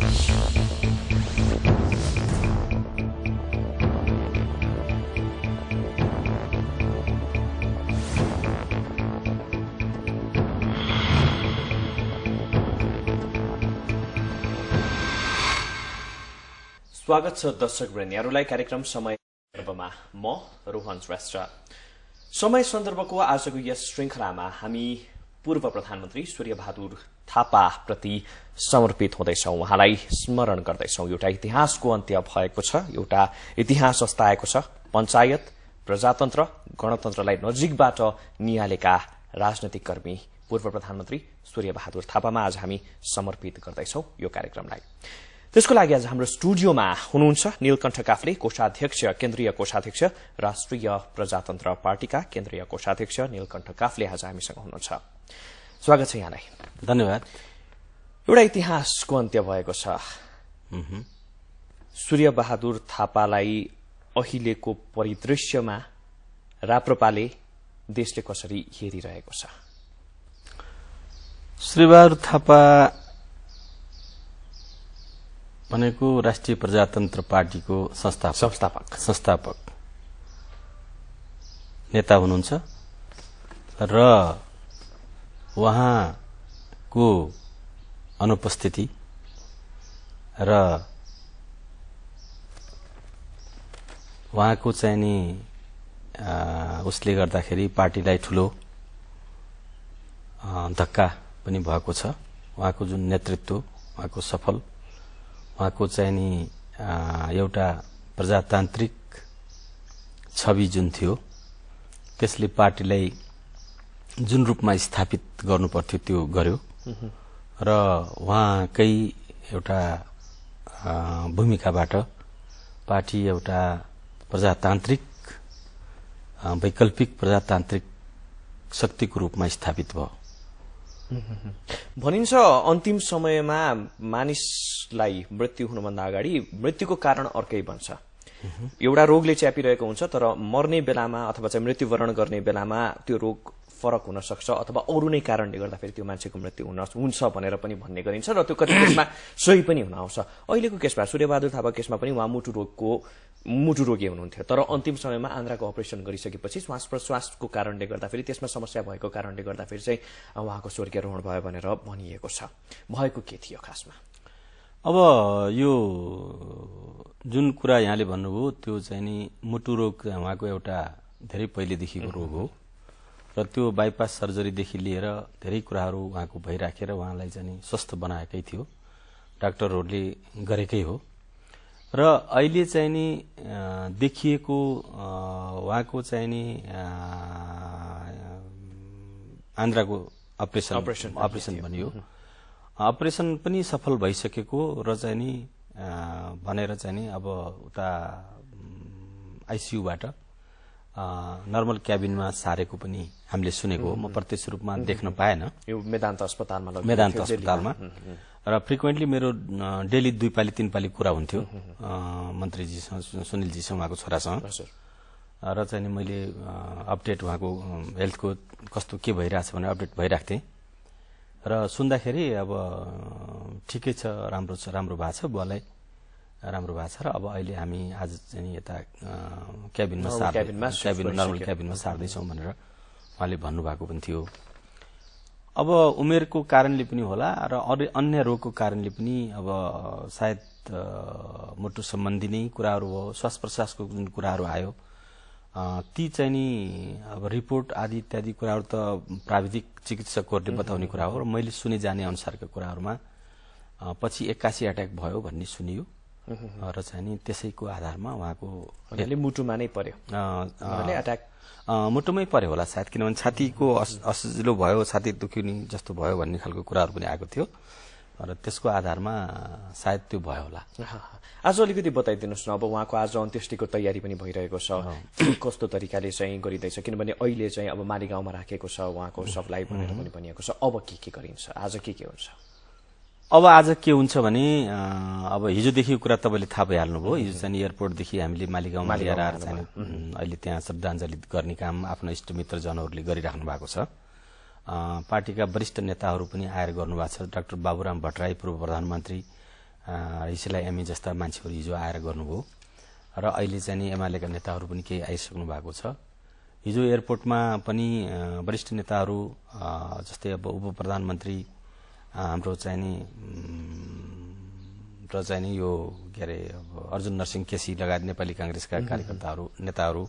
स्वागत छ दर्शक वृन्दहरूलाई कार्यक्रम समय सन्दर्भमा म रोहन श्रेष्ठ। समय सन्दर्भको आजको यस श्रृंखलामा हामी पूर्व प्रधानमन्त्री सूर्यबहादुर थापा प्रति समर्पित हुँदैछौं, उहाँलाई स्मरण गर्दैछौं। एउटा इतिहासको अन्त्य भएको छ, एउटा इतिहास अस्ताएको छ। पञ्चायत, प्रजातन्त्र, गणतन्त्रलाई नजिकबाट निहालेका राजनैतिक कर्मी पूर्व प्रधानमन्त्री सूर्यबहादुर थापामा आज हामी समर्पित गर्दैछौं यो कार्यक्रमलाई। त्यसको लागि आज हाम्रो स्टुडियोमा हुनुहुन्छ नीलकण्ठ काफ्ले, कोषाध्यक्ष, केन्द्रीय कोषाध्यक्ष, राष्ट्रिय प्रजातन्त्र पार्टीका केन्द्रीय कोषाध्यक्ष नीलकण्ठ काफ्ले आज हामीसँग हुनुहुन्छ। स्वागत छ यहाँलाई। धन्यवाद। एउटा इतिहासको अन्त्य भएको छ। सूर्यबहादुर थापालाई अहिलेको परिदृश्यमा राप्रपाले देशले कसरी हेरिरहेको छ? सूर्यबहादुर थापा भनेको राष्ट्रिय प्रजातन्त्र पार्टीको संस्थापक नेता हुनुहुन्छ र उहाँको अनुपस्थिति र उहाँको चाहिँ नि उसले गर्दाखेरि पार्टीलाई ठूलो धक्का पनि भएको छ। उहाँको जुन नेतृत्व, उहाँको सफल, उहाँको चाहिँ नि एउटा प्रजातान्त्रिक छवि जुन थियो त्यसले पार्टीलाई जुन रूपमा स्थापित गर्नुपर्थ्यो त्यो गर्यो र उहाँकै एउटा भूमिकाबाट पार्टी एउटा प्रजातान्त्रिक वैकल्पिक प्रजातान्त्रिक शक्तिको रूपमा स्थापित भयो। भनिन्छ अन्तिम समयमा मानिसलाई मृत्यु हुनुभन्दा अगाडि मृत्युको कारण अर्कै बन्छ। एउटा रोगले च्यापिरहेको हुन्छ तर मर्ने बेलामा अथवा चाहिँ मृत्युवरण गर्ने बेलामा त्यो रोग फरक हुन सक्छ अथवा अरू नै कारणले गर्दाखेरि त्यो मान्छेको मृत्यु हुन्छ भनेर पनि भन्ने गरिन्छ र त्यो कति केसमा सही पनि हुन आउँछ। अहिलेको केसमा सूर्यबहादुर थापा केसमा पनि उहाँ मुटु रोगी हुनुहुन्थ्यो तर अन्तिम समयमा आन्द्राको अपरेसन गरिसकेपछि श्वास प्रश्वासको कारणले गर्दाखेरि त्यसमा समस्या भएको कारणले गर्दाखेरि चाहिँ उहाँको स्वर्गीयरोहण भयो भनेर भनिएको छ। भएको के थियो खासमा? अब यो जुन कुरा यहाँले भन्नुभयो त्यो चाहिँ नि मुटु रोग उहाँको एउटा धेरै पहिलेदेखिको रोग हो र त्यो बाइपास सर्जरीदेखि लिएर धेरै कुराहरू उहाँको भइराखेर उहाँलाई चाहिँ नि स्वस्थ बनाएकै थियो, डाक्टरहरूले गरेकै हो र अहिले चाहिँ नि देखिएको उहाँको चाहिँ नि आन्द्राको अपरेसन भनियो। अपरेसन पनि सफल भइसकेको र चाहिँ नि भनेर चाहिँ नि अब उता आइसियुबाट नर्मल क्याबिनमा सारेको पनि हामीले सुनेको हो। म प्रत्यक्ष रूपमा देख्न पाएन यो मेदान्त अस्पतालमा र फ्रिक्वेन्टली मेरो डेली 2 पाली 3 पाली कुरा हुन्थ्यो मन्त्रीजीसँग, सुनिलजीसँग, उहाँको छोरासँग र चाहिँ नि मैले अपडेट उहाँको हेल्थको कस्तो के भइरहेछ भनेर अपडेट भइराख्थेँ र सुन्दाखेरि अब ठिकै छ, राम्रो भएको छ, बुवालाई राम्रो भएको छ र अब अहिले हामी आज चाहिँ यता नर्मल क्याबिनमा सार्दैछौँ भनेर उहाँले भन्नुभएको पनि थियो। अब उमेरको कारणले पनि होला र अन्य रोगको कारणले पनि अब सायद मुटु सम्बन्धी नै कुराहरू हो, श्वास प्रश्वासको जुन कुराहरू आयो ती चाहिँ नि अब रिपोर्ट आदि इत्यादि कुराहरू त प्राविधिक चिकित्सकहरूले बताउने कुरा हो र मैले सुने जाने अनुसारका कुराहरूमा पछि 81 अट्याक भयो भन्ने सुनियो र चाहिँ नि त्यसैको आधारमा उहाँको मुटुमा नै पर्यो, अट्याक मुटुमै पर्यो होला सायद, किनभने छातीको असजिलो भयो, छाती दुख्ने जस्तो भयो भन्ने खालको कुराहरू पनि आएको थियो र त्यसको आधारमा सायद त्यो भयो होला। आज अलिकति बताइदिनुहोस् न, अब उहाँको आज अन्त्येष्टिको तयारी पनि भइरहेको छ, कस्तो तरिकाले चाहिँ गरिँदैछ? किनभने अहिले चाहिँ अब मालीगाउँमा राखेको छ उहाँको सबलाई भनेर पनि भनिएको छ। अब के गरिन्छ? आज के हुन्छ? अब आज के हुन्छ भने अब हिजोदेखि कुरा तपाईँले थाहा भइहाल्नुभयो। हिजो चाहिँ एयरपोर्टदेखि हामीले मालीगाउँमा लिएर आएर चाहिँ अहिले त्यहाँ श्रद्धाञ्जली गर्ने काम आफ्नो इष्टमित्रजनहरूले गरिराख्नु भएको छ। पार्टीका वरिष्ठ नेताहरू पनि आएर गर्नुभएको छ। डाक्टर बाबुराम भट्टराई पूर्व प्रधानमन्त्री, यसलाई एमी जस्ता मान्छेहरू हिजो आएर गर्नुभयो र अहिले चाहिँ नि एमालेका नेताहरू पनि केही आइसक्नु भएको छ। हिजो एयरपोर्टमा पनि वरिष्ठ नेताहरू जस्तै अब उप प्रधानमन्त्री हाम्रो चाहिँ नि र चाहिँ नि यो के अरे अर्जुन नरसिंह केसी लगायत नेपाली कांग्रेसका कार्यकर्ताहरू नेताहरू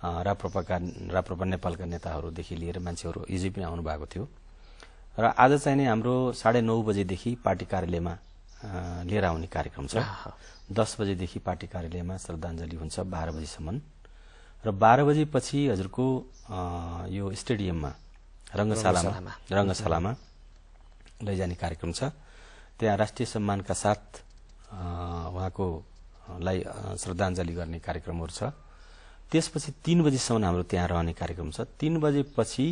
राप्रपा नेपालका नेताहरूदेखि लिएर मान्छेहरू हिजो पनि आउनु भएको थियो र आज चाहिँ नि हाम्रो 9:30 बजेदेखि पार्टी कार्यालयमा लिएर आउने कार्यक्रम छ। 10 बजेदेखि पार्टी कार्यालयमा श्रद्धाञ्जली हुन्छ 12 बजेसम्म र 12 बजेपछि हजुरको यो स्टेडियममा रंगशालामा लैजाने कार्यक्रम छ। त्यहाँ राष्ट्रिय सम्मानका साथ उहाँको लाई श्रद्धाञ्जली गर्ने कार्यक्रमहरू छ। त्यसपछि 3 बजेसम्म हाम्रो त्यहाँ रहने कार्यक्रम छ। 3 बजेपछि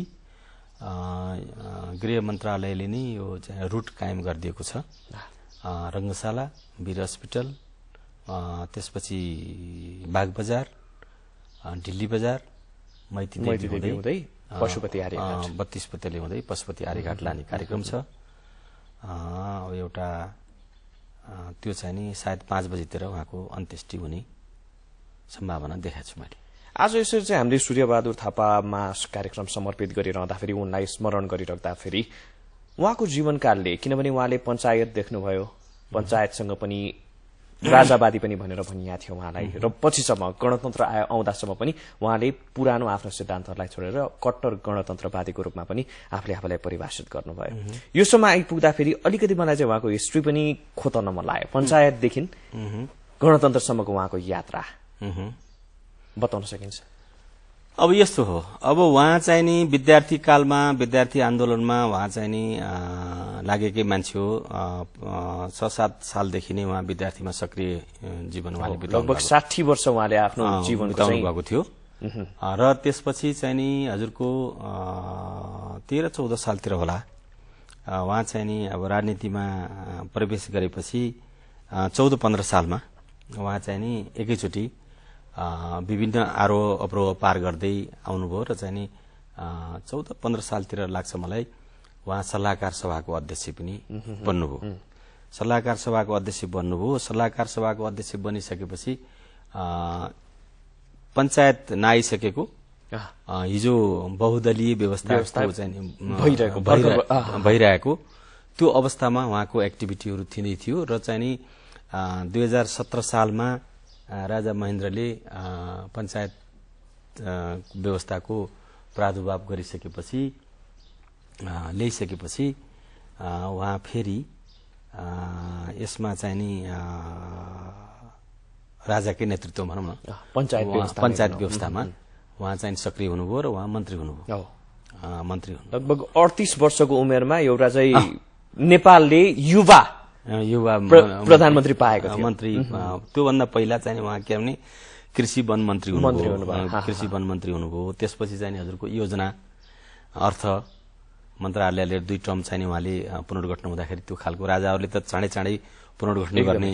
गृह मन्त्रालयले नै यो रुट कायम गरिदिएको छ। रंगशाला, वीर हस्पिटल, त्यसपछि बाग बजार, दिल्ली बजार, मैती हुँदै पशुपति आर्यघाट, 32 पतेले हुँदै पशुपति आर्यघाट लाने कार्यक्रम छ। एउटा त्यो चाहिँ नि सायद 5 बजेतिर उहाँको अन्त्येष्टि हुने सम्भावना देखाएको छु मैले। आज यसरी चाहिँ हामीले सूर्यबहादुर थापामा कार्यक्रम समर्पित गरिरहँदाखेरि उनलाई स्मरण गरिराख्दाखेरि उहाँको जीवनकालले, किनभने उहाँले पञ्चायत देख्नुभयो, पञ्चायतसँग पनि राजावादी पनि भनेर भनिएको थियो उहाँलाई र पछिसम्म गणतन्त्र आउँदासम्म पनि उहाँले पुरानो आफ्नो सिद्धान्तहरूलाई छोडेर कट्टर गणतन्त्रवादीको रूपमा पनि आफूलाई परिभाषित गर्नुभयो। यो समय आइपुग्दाखेरि अलिकति मलाई चाहिँ उहाँको हिस्ट्री पनि खोतल्न मन लाग्यो। पञ्चायतदेखि गणतन्त्रसम्मको उहाँको यात्रा बताउन सकिन्छ? अब यस्तो हो, अब उहाँ चाहिँ नि विद्यार्थी कालमा, विद्यार्थी आन्दोलनमा उहाँ चाहिँ नि लागेकै मान्छे हो। 6-7 सालदेखि नै उहाँ विद्यार्थीमा सक्रिय जीवन उहाँले बिताउनु, लगभग 60 वर्ष उहाँले आफ्नो जीवन बिताउनु भएको थियो र त्यसपछि चाहिँ नि हजुरको 13-14 सालतिर होला उहाँ चाहिँ नि अब राजनीतिमा प्रवेश गरेपछि 14-15 सालमा उहाँ चाहिँ नि एकैचोटि विभिन्न आरोह अवरोह पार गर्दै आउनुभयो र चाहिँ नि 14-15 सालतिर लाग्छ मलाई उहाँ सल्लाहकार सभाको अध्यक्ष पनि बन्नुभयो। सल्लाहकार सभाको अध्यक्ष बन्नुभयो। सल्लाहकार सभाको अध्यक्ष बनिसकेपछि पञ्चायत नआइसकेको हिजो बहुदलीय व्यवस्था भइरहेको त्यो अवस्थामा उहाँको एक्टिभिटीहरू थिँदै थियो र चाहिँ नि 2017 सालमा राजा महेन्द्रले पञ्चायत व्यवस्थाको प्रादुर्भाव गरिसकेपछि ल्याइसकेपछि उहाँ फेरि यसमा चाहिँ नि राजाकै नेतृत्व भनौँ न पञ्चायत व्यवस्थामा उहाँ चाहिँ सक्रिय हुनुभयो र उहाँ मन्त्री हुनुभयो। लगभग 38 वर्षको उमेरमा एउटा चाहिँ नेपालले युवा प्रधानमन्त्री पाएको थियो। मन्त्री त्योभन्दा पहिला चाहिँ उहाँ के भने कृषि वन मन्त्री हुनुभयो। त्यसपछि चाहिँ हजुरको योजना अर्थ मन्त्रालयले 2 टर्म चाहिँ उहाँले पुनर्गठन हुँदाखेरि त्यो खालको राजाहरूले त चाँडै पुनर्गठन गर्ने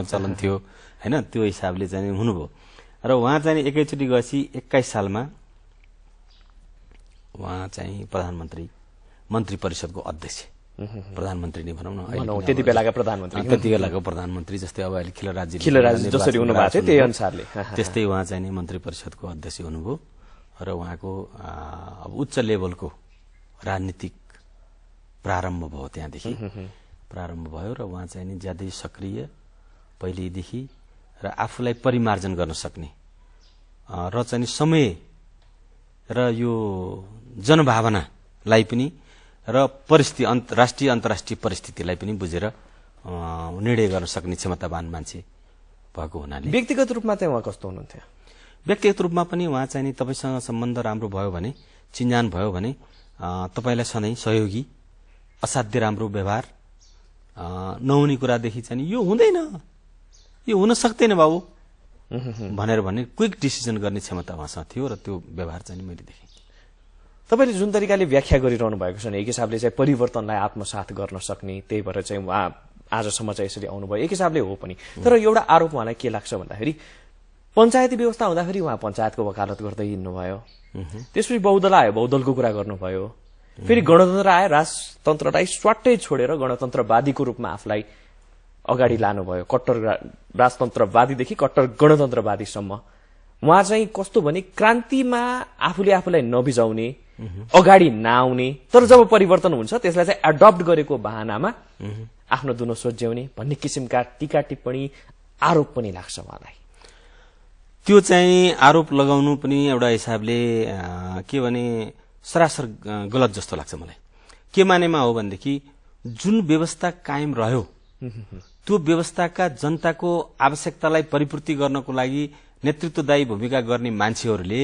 चलन थियो हैन, त्यो हिसाबले चाहिँ हुनुभयो र उहाँ चाहिँ एकैचोटि गएपछि 21 सालमा उहाँ चाहिँ मन्त्री परिषदको अध्यक्ष, प्रधानमन्त्री नै भनौँ न, त्यति बेलाका प्रधानमन्त्री जस्तै अब अहिले खिलराज जसरी हुनु भएको थियो त्यही अनुसारले त्यस्तै उहाँ चाहिँ नि मन्त्री परिषदको अध्यक्ष हुनुभयो र उहाँको अब उच्च लेभलको राजनीतिक प्रारम्भ भयो। त्यहाँदेखि प्रारम्भ भयो र उहाँ चाहिँ नि ज्यादै सक्रिय पहिलेदेखि र आफूलाई परिमार्जन गर्न सक्ने र चाहिँ समय र यो जनभावनालाई पनि र परिस्थिति राष्ट्रिय अन्तर्राष्ट्रिय परिस्थितिलाई पनि बुझेर निर्णय गर्न सक्ने क्षमतावान मान्छे भएको हुनाले व्यक्तिगत रूपमा चाहिँ उहाँ कस्तो हुनुहुन्थ्यो? व्यक्तिगत रूपमा पनि उहाँ चाहिँ नि तपाईसँग सम्बन्ध राम्रो भयो भने, चिन्जान भयो भने तपाईलाई सधैँ सहयोगी, असाध्य राम्रो व्यवहार, नहुने कुरादेखि चाहिँ यो हुँदैन, यो हुन सक्दैन बाबु भनेर भन्ने क्विक डिसिजन गर्ने क्षमता उहाँसँग थियो र त्यो व्यवहार चाहिँ मैले देखेँ। तपाईले जुन तरिकाले व्याख्या गरिरहनु भएको छ नि, एक हिसाबले चाहिँ परिवर्तनलाई आत्मसात गर्न सक्ने, त्यही भएर चाहिँ उहाँ आजसम्म चाहिँ यसरी आउनुभयो, एक हिसाबले हो पनि। तर एउटा आरोप उहाँलाई के लाग्छ भन्दाखेरि पञ्चायती व्यवस्था हुँदाखेरि उहाँ पञ्चायतको वकालत गर्दै हिँड्नुभयो, त्यसपछि बहुदल आयो, बहुदलको कुरा गर्नुभयो, फेरि गणतन्त्र आयो, राजतन्त्रलाई स्वाट्टै छोडेर गणतन्त्रवादीको रूपमा आफूलाई अगाडि लानुभयो, कट्टर राजतन्त्रवादीदेखि कट्टर गणतन्त्रवादीसम्म। उहाँ चाहिँ कस्तो भने क्रान्तिमा आफूले आफूलाई नबिजाउने, अगाडि नआउने, तर जब परिवर्तन हुन्छ त्यसलाई चाहिँ एडप्ट गरेको बहानामा आफ्नो दुनो सोझ्याउने भन्ने किसिमका टीका टिप्पणी आरोप पनि लाग्छ उहाँलाई। त्यो चाहिँ आरोप लगाउनु पनि एउटा हिसाबले के भने सरासर गलत जस्तो लाग्छ मलाई। के मानेमा हो भनेदेखि जुन व्यवस्था कायम रह्यो त्यो व्यवस्थाका जनताको आवश्यकतालाई परिपूर्ति गर्नको लागि नेतृत्वदायी भूमिका गर्ने मान्छेहरूले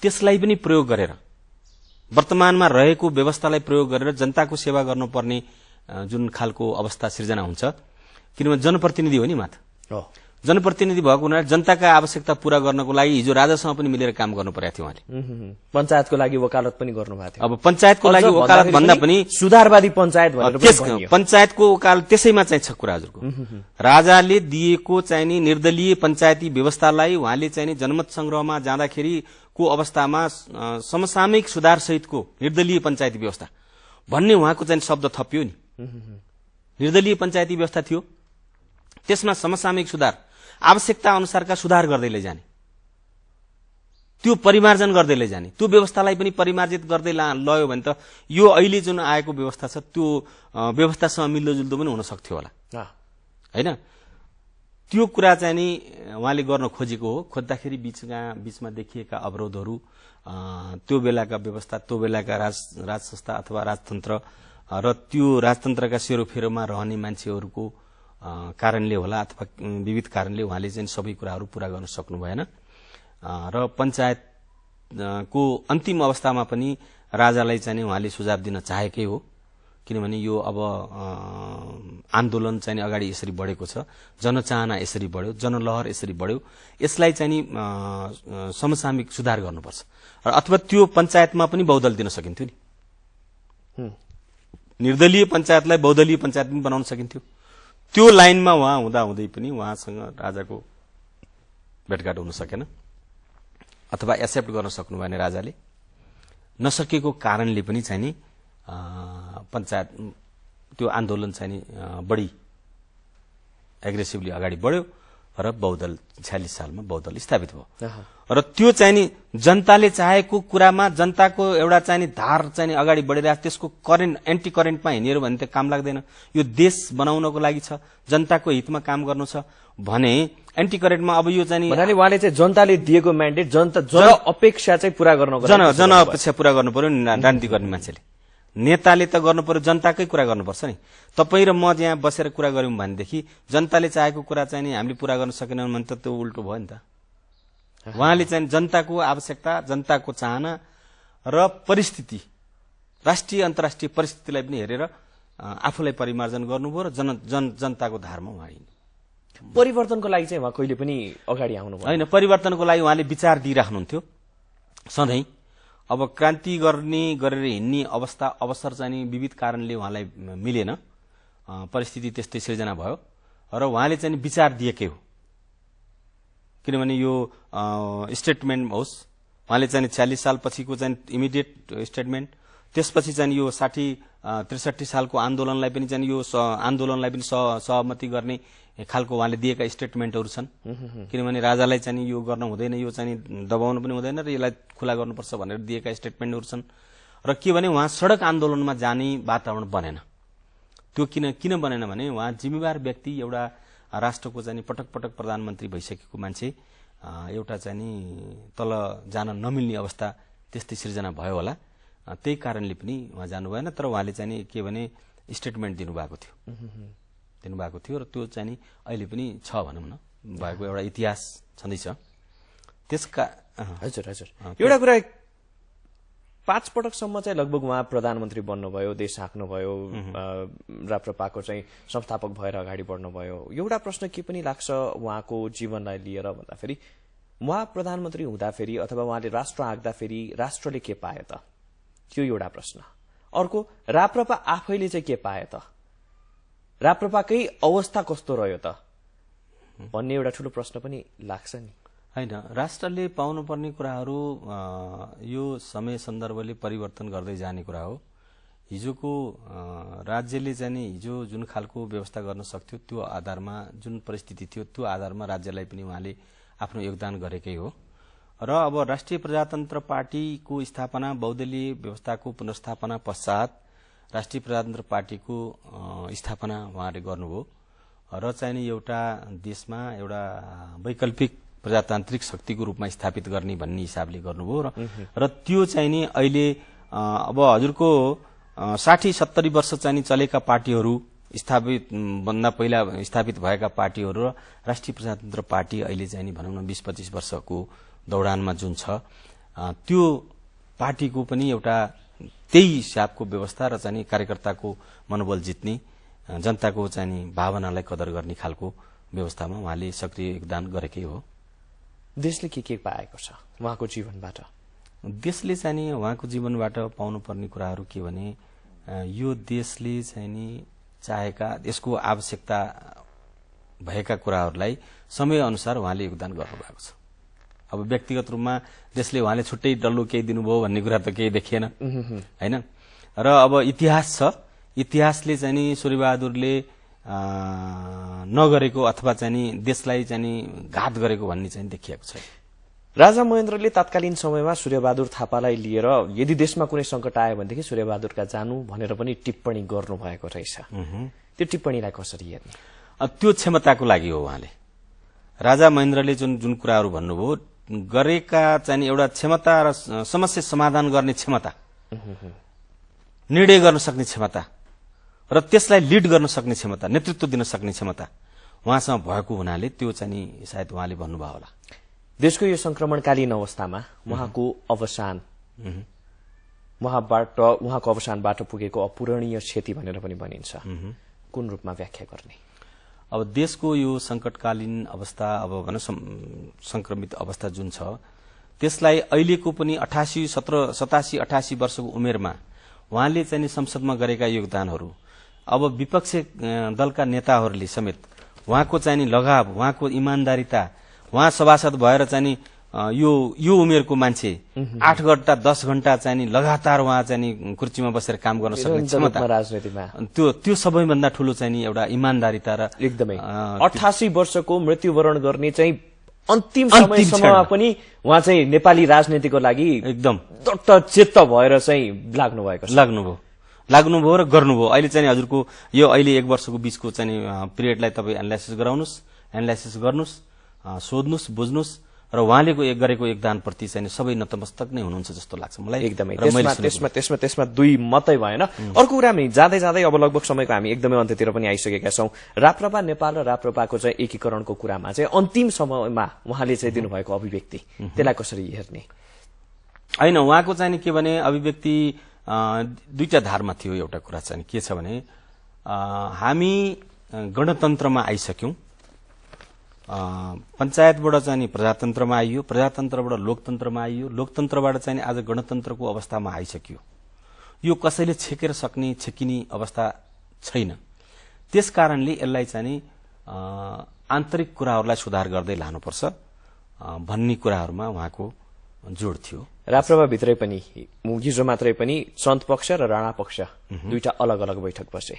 त्यसलाई पनि प्रयोग गरेर, वर्तमानमा रहेको व्यवस्थालाई प्रयोग गरेर जनताको सेवा गर्नुपर्ने जुन खालको अवस्था सिर्जना हुन्छ। किनभने जनप्रतिनिधि हो नि मात्र, जनप्रतिनिधि भएको हुनाले जनताका आवश्यकता पूरा गर्नको लागि हिजो राजासँग पनि मिलेर काम गर्नु परेको थियो उहाँले। पञ्चायतको लागि वकालत पनि गर्नुभएको थियो। अब पञ्चायतको लागि वकालत भन्दा पनि सुधारवादी पञ्चायत भनेर पञ्चायतको वकालत त्यसैमा चाहिँ छ कुरा हजुरको। राजाले दिएको चाहिँ नि निर्दलीय पञ्चायती व्यवस्थालाई उहाँले चाहिँ नि जनमत संग्रहमा जाँदाखेरिको अवस्थामा समसामयिक सुधार सहितको निर्दलीय पञ्चायती व्यवस्था भन्ने उहाँको चाहिँ शब्द थपियो नि। निर्दलीय पञ्चायती व्यवस्था थियो, त्यसमा समसामयिक सुधार, आवश्यकता अनुसारका सुधार गर्दै लैजाने, त्यो परिमार्जन गर्दै लैजाने, त्यो व्यवस्थालाई पनि परिमार्जित गर्दै लयो भने त यो अहिले जुन आएको व्यवस्था छ त्यो व्यवस्थासँग मिल्दोजुल्दो पनि हुन सक्थ्यो होला हैन। त्यो कुरा चाहिँ नि उहाँले गर्न खोजेको हो। खोज्दाखेरि बीचमा देखिएका अवरोधहरू, त्यो बेलाका व्यवस्था, त्यो बेलाका राज संस्था अथवा राजतन्त्र र त्यो राजतन्त्रका सेरोफेरोमा रहने मान्छेहरूको कारणले होला अथवा विविध कारणले उहाँले चाहिँ सबै कुराहरू पूरा गर्न सक्नु भएन। र पञ्चायतको अन्तिम अवस्थामा पनि राजालाई चाहिँ उहाँले सुझाव दिन चाहेकै हो। किनभने यो अब आन्दोलन चाहिँ अगाडि यसरी बढेको छ, जनचाहना यसरी बढ्यो, जनलहर यसरी बढ्यो, यसलाई चाहिँ समसामयिक सुधार गर्नुपर्छ। र अथवा त्यो पञ्चायतमा पनि बहुदल दिन सकिन्थ्यो नि, निर्दलीय पञ्चायतलाई बहुदलीय पञ्चायत पनि बनाउन सकिन्थ्यो। त्यो लाइनमा उहाँ हुँदाहुँदै पनि उहाँसँग राजाको भेटघाट हुन सकेन अथवा एक्सेप्ट गर्न सक्नु भएन। राजाले नसकेको कारणले पनि चाहिँ नि पञ्चायत त्यो आन्दोलन चाहिँ नि बढी एग्रेसिभली अगाडि बढ्यो र बहुदल 46 सालमा बहुदल स्थापित भयो। र त्यो चाहिँ नि जनताले चाहेको कुरामा जनताको एउटा चाहिँ नि धार चाहिँ नि अगाडि बढिरहेको, त्यसको करेन्ट एन्टी करेन्टमा हिँडेर भने त काम लाग्दैन। यो देश बनाउनको लागि छ, जनताको हितमा काम गर्नु छ भने एन्टी करेन्टमा अब यो चाहिँ भन्नाले उहाँले चाहिँ जनताले दिएको म्यान्डेट जन अपेक्षा चाहिँ पूरा गर्नको लागि जन अपेक्षा पूरा गर्नु पर्यो नि। राजनीति गर्ने मान्छेले, नेताले त गर्नु पर्यो, जनताकै कुरा गर्नुपर्छ नि। तपाईँ र म यहाँ बसेर कुरा गर्यौं भनेदेखि जनताले चाहेको कुरा चाहिँ नि हामीले पूरा गर्न सकेनौं भने त त्यो उल्टो भयो नि त। उहाँले चाहिँ जनताको आवश्यकता, जनताको चाहना र परिस्थिति, राष्ट्रिय अन्तर्राष्ट्रिय परिस्थितिलाई पनि हेरेर आफूलाई परिमार्जन गर्नुभयो र जनताको धारमा उहाँ हिँड्नु। परिवर्तनको लागि चाहिँ उहाँ कहिले पनि अगाडि आउनु भएन। होइन, परिवर्तनको लागि उहाँले विचार दिइराख्नुहुन्थ्यो सधैँ। अब क्रान्ति गरेर हिँड्ने अवसर चाहिँ विविध कारणले उहाँलाई मिलेन, परिस्थिति त्यस्तै सिर्जना भयो र उहाँले चाहिँ विचार दिएकै हो। किनभने यो स्टेटमेन्ट होस्, उहाँले चाहिँ 46 साल पछिको चाहिँ इमिडिएट स्टेटमेन्ट, त्यसपछि चाहिँ यो 63 सालको आन्दोलनलाई पनि चाहिँ यो आन्दोलनलाई पनि सहमति गर्ने खालको उहाँले दिएका स्टेटमेन्टहरू छन्। किनभने राजालाई चाहिँ यो गर्न हुँदैन, यो चाहिँ दबाउनु पनि हुँदैन र यसलाई खुला गर्नुपर्छ भनेर दिएका स्टेटमेन्टहरू छन्। र के भने उहाँ सडक आन्दोलनमा जाने वातावरण बनेन। त्यो किन बनेन भने उहाँ जिम्मेवार व्यक्ति, एउटा राष्ट्रको चाहिँ पटक पटक प्रधानमन्त्री भइसकेको मान्छे, एउटा चाहिँ नि तल जान नमिल्ने अवस्था त्यस्तै सिर्जना भयो होला। त्यही कारणले पनि उहाँ जानु भएन। तर उहाँले चाहिँ के भने स्टेटमेन्ट दिनुभएको थियो र त्यो चाहिँ अहिले पनि छ भनौँ न, भएको एउटा इतिहास छँदैछ त्यसका। हजुर हजुर, एउटा कुरा 5 पटकसम्म चाहिँ लगभग उहाँ प्रधानमन्त्री बन्नुभयो, देश हाँक्नुभयो, राप्रपाको चाहिँ संस्थापक भएर अगाडि बढ्नुभयो। एउटा प्रश्न के पनि लाग्छ उहाँको जीवनलाई लिएर भन्दाखेरि, उहाँ प्रधानमन्त्री हुँदाफेरि अथवा उहाँले राष्ट्र हाँक्दाखेरि राष्ट्रले के पाए त, त्यो एउटा प्रश्न। अर्को, राप्रपा आफैले चाहिँ के पाए त, राप्रपाकै अवस्था कस्तो रह्यो त भन्ने एउटा ठूलो प्रश्न पनि लाग्छ नि। होइन, राष्ट्रले पाउनुपर्ने कुराहरू यो समय सन्दर्भले परिवर्तन गर्दै जाने कुरा हो। हिजोको राज्यले चाहिँ नि हिजो जुन खालको व्यवस्था गर्न सक्थ्यो त्यो आधारमा जुन परिस्थिति थियो त्यो आधारमा राज्यलाई पनि उहाँले आफ्नो योगदान गरेकै हो र अब राष्ट्रिय प्रजातन्त्र पार्टीको स्थापना बहुदलीय व्यवस्थाको पुनर्स्थापना पश्चात राष्ट्रिय प्रजातन्त्र पार्टीको स्थापना उहाँले गर्नुभयो र चाहिँ नि एउटा देशमा एउटा वैकल्पिक प्रजातान्त्रिक शक्तिको रूपमा स्थापित गर्ने भन्ने हिसाबले गर्नुभयो र त्यो चाहिँ नि अहिले अब हजुरको 60-70 वर्ष चाहिँ चलेका पार्टीहरू स्थापित भन्दा पहिला स्थापित भएका पार्टीहरू र राष्ट्रिय प्रजातन्त्र पार्टी अहिले चाहिँ नि भनौँ न 20-25 वर्षको दौडानमा जुन छ त्यो पार्टीको पनि एउटा त्यही हिसाबको व्यवस्था र चाहिँ कार्यकर्ताको मनोबल जित्ने जनताको चाहिँ भावनालाई कदर गर्ने खालको व्यवस्थामा उहाँले सक्रिय योगदान गरेकै हो। देशले के पाएको छ उहाँको जीवनबाट? देशले चाहिँ नि उहाँको जीवनबाट पाउनुपर्ने कुराहरू के भने यो देशले चाहिँ नि चाहेका यसको आवश्यकता भएका कुराहरूलाई समयअनुसार उहाँले योगदान गर्नुभएको छ। अब व्यक्तिगत रूपमा देशले उहाँले छुट्टै डल्लो केही दिनुभयो भन्ने कुरा त केही देखिएन हैन र अब इतिहास छ इतिहासले चाहिँ नि सूर्यबहादुरले नगरेको अथवा चाहिँ नि देशलाई चाहिँ नि घात गरेको भन्ने चाहिँ देखिएको छ। राजा महेन्द्रले तत्कालीन समयमा सूर्यबहादुर थापालाई लिएर यदि देशमा कुनै संकट आयो भनेदेखि सूर्यबहादुरका जानु भनेर पनि टिप्पणी गर्नुभएको रहेछ। त्यो टिप्पणीलाई कसरी हेर्ने? त्यो क्षमताको लागि हो उहाँले राजा महेन्द्रले जुन कुराहरू भन्नुभयो गरेका चाहिँ एउटा क्षमता र समस्या समाधान गर्ने क्षमता निर्णय गर्न सक्ने क्षमता र त्यसलाई लिड गर्न सक्ने क्षमता नेतृत्व दिन सक्ने क्षमता उहाँसँग भएको हुनाले त्यो चाहिँ सायद उहाँले भन्नुभयो होला। देशको यो संक्रमणकालीन अवस्थामा उहाँको अवसान उहाँको अवसानबाट पुगेको अपूरणीय क्षति भनेर पनि भनिन्छ। कुन रूपमा व्याख्या गर्ने? अब देशको यो संकटकालीन अवस्था अब भनौं संक्रमित अवस्था जुन छ त्यसलाई अहिलेको पनि 87-88 वर्षको उमेरमा उहाँले चाहिँ संसदमा गरेका योगदानहरू अब विपक्षी दलका नेताहरूले समेत उहाँको चाहिँ लगाव उहाँको इमान्दारिता उहाँ सभासद भएर चाहिँ यो उमेरको मान्छे 8 घण्टा 10 घण्टा चाहिँ लगातार उहाँ चाहिँ कुर्सीमा बसेर काम गर्न सक्ने क्षमता राजनीतिमा त्यो सबैभन्दा ठूलो चाहिँ एउटा इमान्दारिता र एकदमै 88 वर्षको मृत्युवरण गर्ने चाहिँ अन्तिम समयसम्ममा पनि उहाँ चाहिँ नेपाली राजनीतिको लागि एकदम दृढचित्त भएर चाहिँ लाग्नुभयो र गर्नुभयो। अहिले चाहिँ हजुरको यो अहिले 1 वर्षको बीचको चाहिँ पिरियडलाई तपाईँ एनालाइसिस गराउनुस् एनालाइसिस गर्नुस् सोध्नुस् बुझ्नुस् र उहाँले गरेको योगदानप्रति चाहिँ सबै नतमस्तक नै हुनुहुन्छ जस्तो लाग्छ मलाई एकदमै। त्यसमा दुई मतै भएन। अर्को कुरा हामी जाँदै जाँदै अब लगभग समयको हामी एकदमै अन्त्यतिर पनि आइसकेका छौं। राप्रपा नेपाल र राप्रपाको चाहिँ एकीकरणको कुरामा चाहिँ अन्तिम समयमा उहाँले चाहिँ दिनुभएको अभिव्यक्ति त्यसलाई कसरी हेर्ने? हैन उहाँको चाहिँ के भने अभिव्यक्ति दुईटा धारमा थियो। एउटा कुरा चाहिँ के छ भने हामी गणतन्त्रमा आइसक्यौं पञ्चायतबाट चाहिँ प्रजातन्त्रमा आइयो प्रजातन्त्रबाट लोकतन्त्रमा आइयो लोकतन्त्रबाट चाहिँ आज गणतन्त्रको अवस्थामा आइसक्यो। यो कसैले छेकिने अवस्था छैन। त्यसकारणले यसलाई चाहिँ आन्तरिक कुराहरूलाई सुधार गर्दै लानुपर्छ भन्ने कुराहरूमा उहाँको जोड थियो। राप्रपा भित्रै पनि हिजो मात्रै पनि सन्त पक्ष र राणा पक्ष दुईटा अलग अलग बैठक बसे।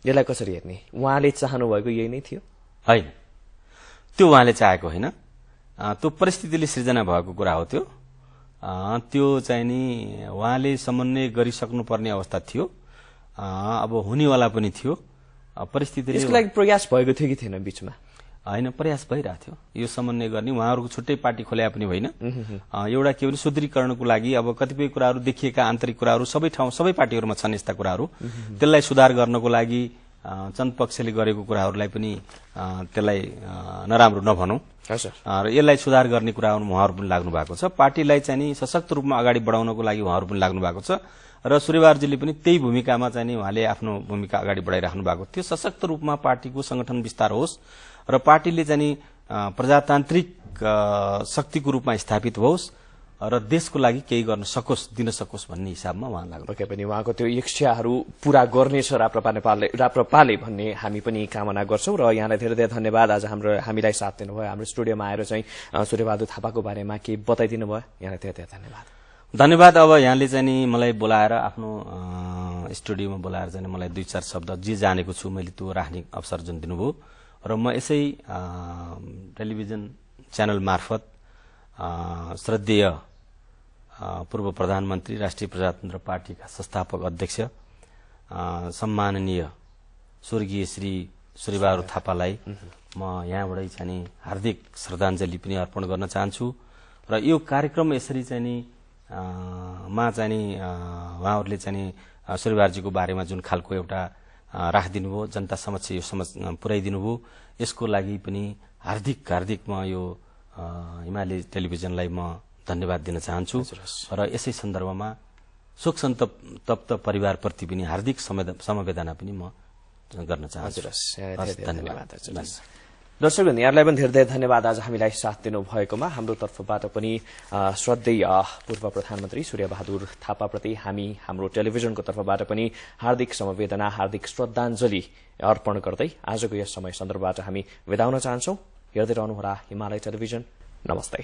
यसलाई कसरी हेर्ने? उहाँले चाहनु भएको यही नै थियो? हैन, त्यो उहाँले चाहेको होइन। त्यो परिस्थितिले सृजना भएको कुरा हो। त्यो चाहिँ नि उहाँले समन्वय गरिसक्नुपर्ने अवस्था थियो। अब हुनेवाला पनि थियो। परिस्थितिले यसको लागि प्रयास भएको थियो कि थिएन? बीचमा हैन, प्रयास भइरहेको थियो यो समन्वय गर्ने। उहाँहरूको छुट्टै पार्टी खोल्या पनि होइन। एउटा के भने सुदृढीकरणको लागि अब कतिपय कुराहरू देखिएका आन्तरिक कुराहरू सबै पार्टीहरूमा छन् यस्ता कुराहरू। त्यसलाई सुधार गर्नको लागि चन्द पक्षले गरेको कुराहरूलाई पनि त्यसलाई नराम्रो नभनौं र यसलाई सुधार गर्ने कुराहरूमा उहाँहरू पनि लाग्नु भएको छ। पार्टीलाई चाहिँ नि सशक्त रूपमा अगाडि बढाउनको लागि उहाँहरू पनि लाग्नु भएको छ र सूर्यबहादुरजीले पनि त्यही भूमिकामा चाहिँ नि उहाँले आफ्नो भूमिका अगाडि बढाइराख्नु भएको थियो। सशक्त रूपमा पार्टीको संगठन विस्तार होस् र पार्टीले चाहिँ नि प्रजातान्त्रिक शक्तिको रूपमा स्थापित होस् र देशको लागि केही गर्न सकोस् दिन सकोस् भन्ने हिसाबमा उहाँ लाग्नु। पक्कै पनि उहाँको त्यो इच्छाहरू पूरा गर्नेछ राप्रपाले भन्ने हामी पनि कामना गर्छौं र यहाँलाई धेरै धेरै धन्यवाद। आज हामीलाई साथ दिनुभयो। हाम्रो स्टुडियोमा आएर चाहिँ सूर्यबहादुर थापाको बारेमा के बताइदिनु भयो। यहाँलाई धेरै धेरै धन्यवाद। धन्यवाद। अब यहाँले चाहिँ नि मलाई बोलाएर आफ्नो स्टुडियोमा बोलाएर चाहिँ मलाई 2-4 शब्द जे जानेको छु मैले त्यो राख्ने अवसर जुन दिनुभयो र म यसै टेलिभिजन च्यानल मार्फत श्रद्धेय पूर्व प्रधानमन्त्री राष्ट्रिय प्रजातन्त्र पार्टीका संस्थापक अध्यक्ष सम्माननीय स्वर्गीय श्री सूर्यबहादुर थापालाई म यहाँबाटै चाहिँ हार्दिक श्रद्धाञ्जली पनि अर्पण गर्न चाहन्छु र यो कार्यक्रम यसरी चाहिँ नि उहाँहरूले चाहिँ सूर्यबहादुरजीको बारेमा जुन खालको एउटा राखिदिनु भयो जनता समक्ष यो पुर्याइदिनु भयो यसको लागि पनि हार्दिक म यो हिमालय टेलिभिजनलाई म धन्यवाद दिन चाहन्छु र यसै सन्दर्भमा शोक सन्तप्त परिवारप्रति पनि हार्दिक समवेदना पनि म गर्न चाहन्छु। धन्यवाद। दर्शकवृन्द, यहाँलाई पनि धेरै धन्यवाद आज हामीलाई साथ दिनुभएकोमा। हाम्रो तर्फबाट पनि श्रद्धेय पूर्व प्रधानमन्त्री सूर्यबहादुर थापाप्रति हामी हाम्रो टेलिभिजनको तर्फबाट पनि हार्दिक समवेदना हार्दिक श्रद्धाञ्जली अर्पण गर्दै आजको यस समय सन्दर्भबाट हामी बिदा हुन चाहन्छौं। हेर्दै रहनुहोला हिमालय टेलिभिजन। नमस्ते।